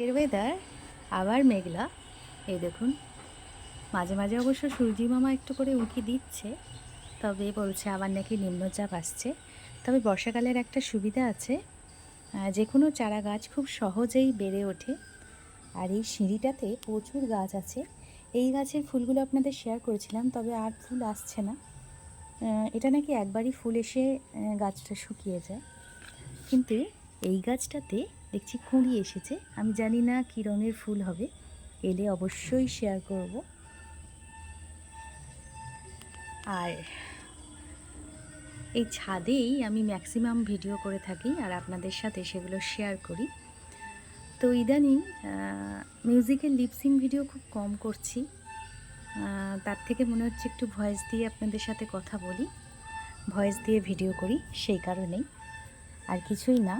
এর ওয়েদার আবার মেঘলা। এই দেখুন, মাঝে মাঝে অবশ্য সূর্যি মামা একটু করে উঁকি দিচ্ছে, তবে বলছে আবার নাকি নিম্নচাপ আসছে। তবে বর্ষাকালের একটা সুবিধা আছে, যে কোনো চারা গাছ খুব সহজেই বেড়ে ওঠে। আর এই সিঁড়িটাতে প্রচুর গাছ আছে। এই গাছের ফুলগুলো আপনাদের শেয়ার করেছিলাম, তবে আর ফুল আসছে না। এটা নাকি একবারই ফুল এসে গাছটা শুকিয়ে যায়। কিন্তু এই গাছটাতে দেখছি কুঁড়ি এসেছে। আমি জানি না কী রঙের ফুল হবে, এলে অবশ্যই শেয়ার করব। আর এই ছাদেই আমি ম্যাক্সিমাম ভিডিও করে থাকি আর আপনাদের সাথে সেগুলো শেয়ার করি। তো ইদানিং মিউজিক্যাল লিপসিং ভিডিও খুব কম করছি। তার থেকে মনে হচ্ছে একটু ভয়েস দিয়ে আপনাদের সাথে কথা বলি, ভয়েস দিয়ে ভিডিও করি, সেই কারণেই, আর কিছুই না।